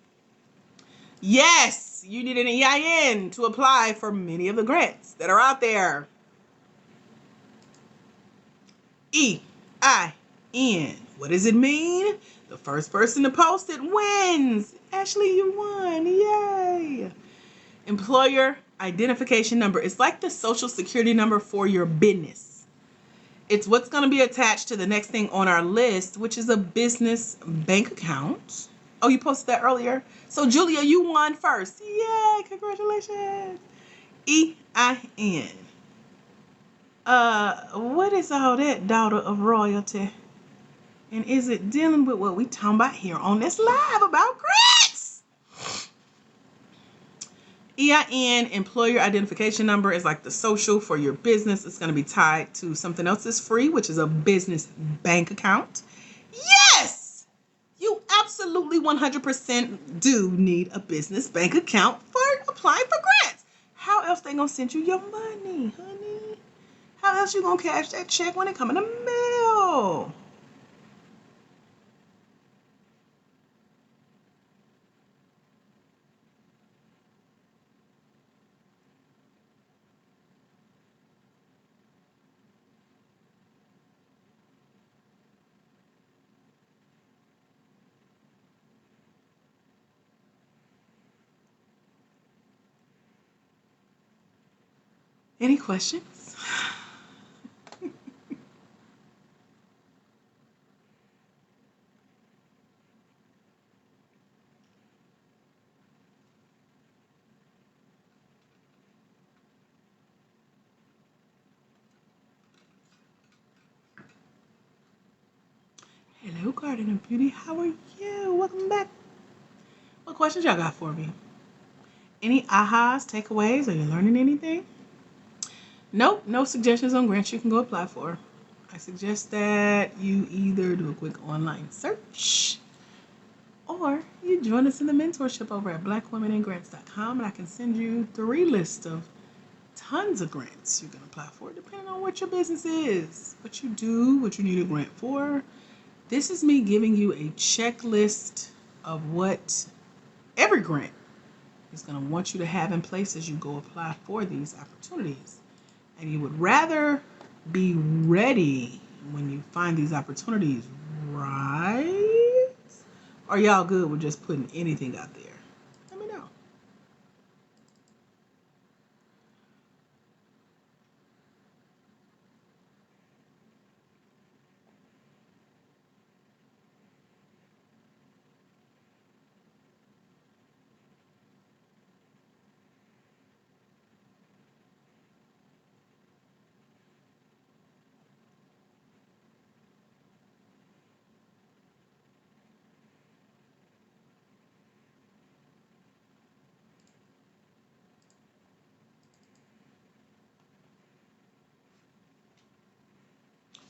Yes, you need an EIN to apply for many of the grants that are out there. EIN. What does it mean? The first person to post it wins. Ashley, you won. Yay. Employer Identification Number. It's like the social security number for your business. It's what's going to be attached to the next thing on our list, which is a business bank account. Oh, you posted that earlier? So, Julia, you won first. Yay, congratulations. EIN. What is all that, daughter of royalty? And is it dealing with what we talking about here on this live about grants? EIN, Employer Identification Number, is like the social for your business. It's going to be tied to something else that's free, which is a business bank account. Yes! You absolutely 100% do need a business bank account for applying for grants. How else they going to send you your money, honey? How else you going to cash that check when it come in the mail? Any questions? Hello, Garden of Beauty. How are you? Welcome back. What questions y'all got for me? Any ahas, takeaways? Are you learning anything? Nope, no suggestions on grants you can go apply for. I suggest that you either do a quick online search or you join us in the mentorship over at blackwomeningrants.com, and I can send you 3 lists of tons of grants you can apply for depending on what your business is, what you do, what you need a grant for. This is me giving you a checklist of what every grant is going to want you to have in place as you go apply for these opportunities. And you would rather be ready when you find these opportunities, right? Or y'all good with just putting anything out there? Let me know.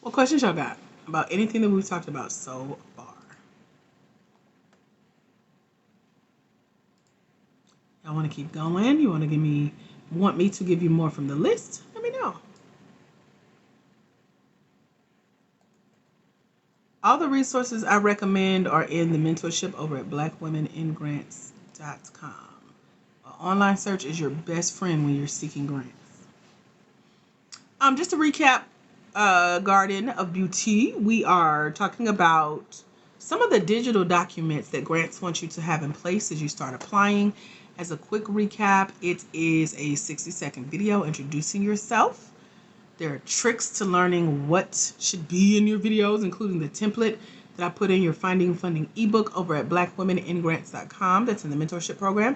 What questions y'all got about anything that we've talked about so far? Y'all want to keep going? You want me to give you more from the list? Let me know. All the resources I recommend are in the mentorship over at blackwomeningrants.com. An online search is your best friend when you're seeking grants. Just to recap, Garden of Beauty, we are talking about some of the digital documents that grants want you to have in place as you start applying. As a quick recap, it is a 60-second video introducing yourself. There are tricks to learning what should be in your videos, including the template that I put in your Finding Funding ebook over at blackwomeningrants.com. That's in the mentorship program.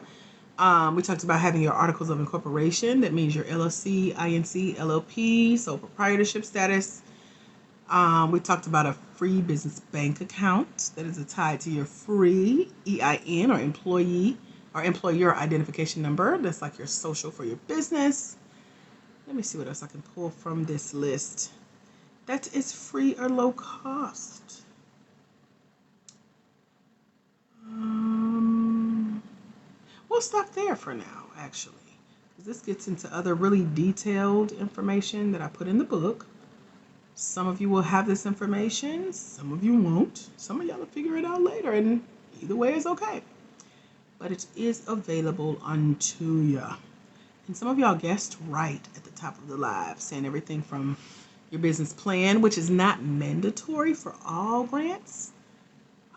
We talked about having your articles of incorporation. That means your LLC, INC, LLP, sole proprietorship status. We talked about a free business bank account that is tied to your free EIN or employee or employer identification number. That's like your social for your business. Let me see what else I can pull from this list that is free or low cost. We'll stop there for now, actually, because this gets into other really detailed information that I put in the book. Some of you will have this information, some of you won't. Some of y'all will figure it out later, and either way is okay. But it is available unto ya. And some of y'all guessed right at the top of the live, saying everything from your business plan, which is not mandatory for all grants.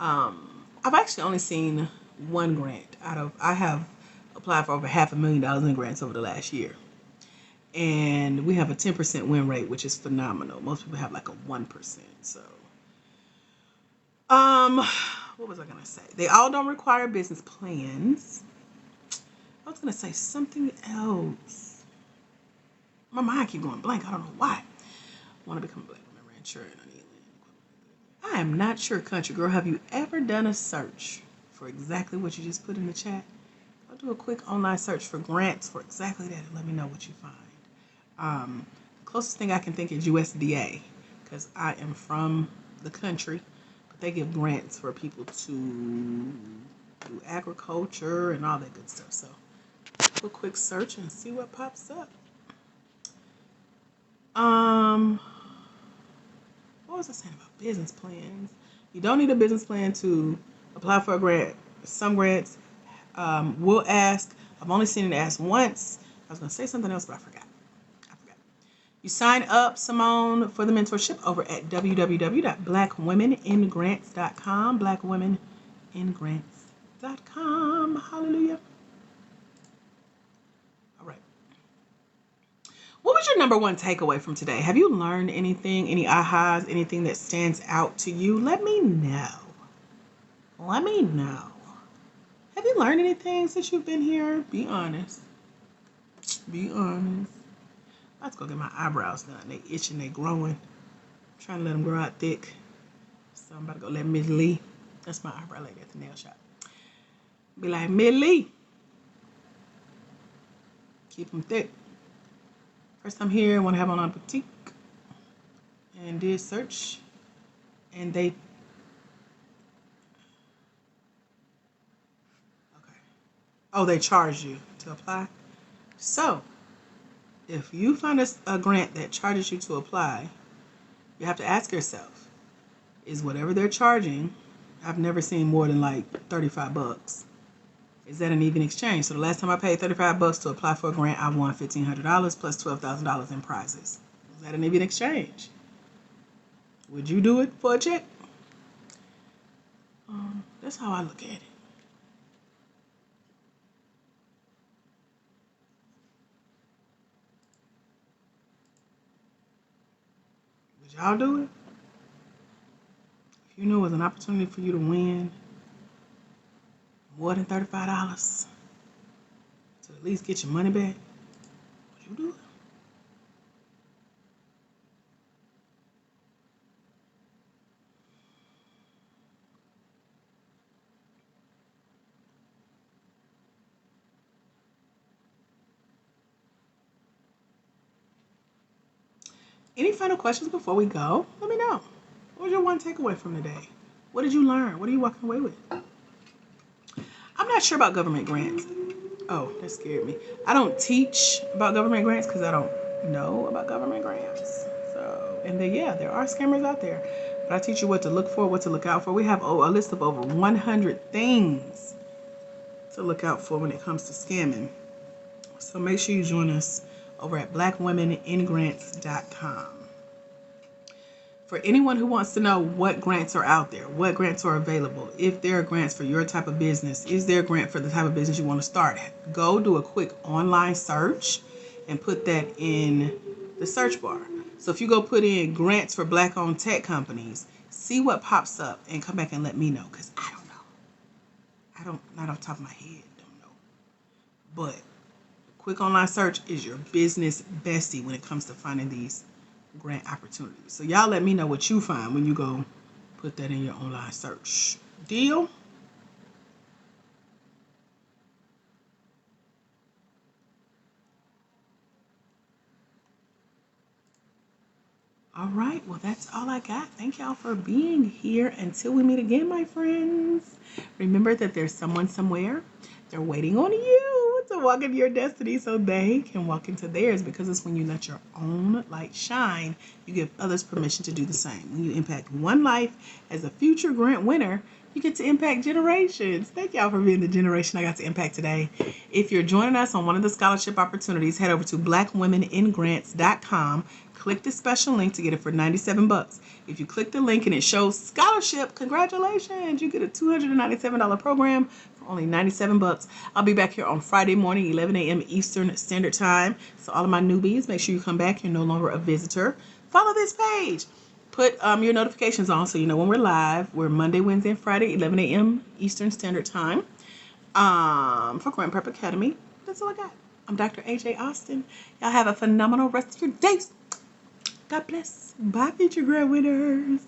I've actually only seen one grant I have applied for over $500,000 in grants over the last year. And we have a 10% win rate, which is phenomenal. Most people have like a 1%. So, what was I going to say? They all don't require business plans. I was going to say something else. My mind keeps going blank. I don't know why. I want to become a black woman rancher. I am not sure, country girl. Have you ever done a search for exactly what you just put in the chat? I'll do a quick online search for grants for exactly that and let me know what you find. The closest thing I can think is USDA, because I am from the country, but they give grants for people to do agriculture and all that good stuff. So do a quick search and see what pops up. What was I saying about business plans? You don't need a business plan to apply for a grant. Some grants will ask. I've only seen it asked once. I was going to say something else, but I forgot. You sign up, Simone, for the mentorship over at www.blackwomeningrants.com. Blackwomeningrants.com. Hallelujah. All right. What was your number one takeaway from today? Have you learned anything, any ahas, anything that stands out to you? Let me know. Let me know. Have you learned anything since you've been here? Be honest. Be honest. Let's go get my eyebrows done. They itching, they growing. I'm trying to let them grow out thick. So I'm about to go let Miss Lee. That's my eyebrow lady at the nail shop. Be like, Miss Lee. Keep them thick. First time here, I want to have on a boutique. And did search. And they... Okay. Oh, they charge you to apply. So, if you find a grant that charges you to apply, you have to ask yourself, is whatever they're charging, I've never seen more than like $35. Is that an even exchange? So the last time I paid $35 to apply for a grant, I won $1,500 plus $12,000 in prizes. Is that an even exchange? Would you do it for a check? That's how I look at it. Would y'all do it? If you knew it was an opportunity for you to win more than $35 to at least get your money back, would you do it? Any final questions before we go? Let me know. What was your one takeaway from today? What did you learn? What are you walking away with? I'm not sure about government grants. Oh, that scared me. I don't teach about government grants because I don't know about government grants. So, and then, yeah, there are scammers out there. But I teach you what to look for, what to look out for. We have a list of over 100 things to look out for when it comes to scamming. So make sure you join us over at blackwomeningrants.com. For anyone who wants to know what grants are out there, what grants are available, if there are grants for your type of business, is there a grant for the type of business you want to start, go do a quick online search and put that in the search bar. So if you go put in grants for Black-owned tech companies, see what pops up and come back and let me know, because I don't know. Not off the top of my head, don't know. But quick online search is your business bestie when it comes to finding these grant opportunities. So y'all let me know what you find when you go put that in your online search. Deal? All right, well, that's all I got. Thank y'all for being here. Until we meet again, my friends, remember that there's someone somewhere. They're waiting on you to walk into your destiny so they can walk into theirs, because it's when you let your own light shine, you give others permission to do the same. When you impact one life as a future grant winner, you get to impact generations. Thank y'all for being the generation I got to impact today. If you're joining us on one of the scholarship opportunities, head over to blackwomeningrants.com. Click the special link to get it for $97. If you click the link and it shows scholarship, congratulations, you get a $297 program for only $97. I'll be back here on Friday morning, 11 a.m. Eastern Standard Time. So all of my newbies, make sure you come back. You're no longer a visitor. Follow this page. Put your notifications on so you know when we're live. We're Monday, Wednesday, and Friday, 11 a.m. Eastern Standard Time for Grant Prep Academy. That's all I got. I'm Dr. AJ Austin. Y'all have a phenomenal rest of your days. God bless. Bye, future grant winners.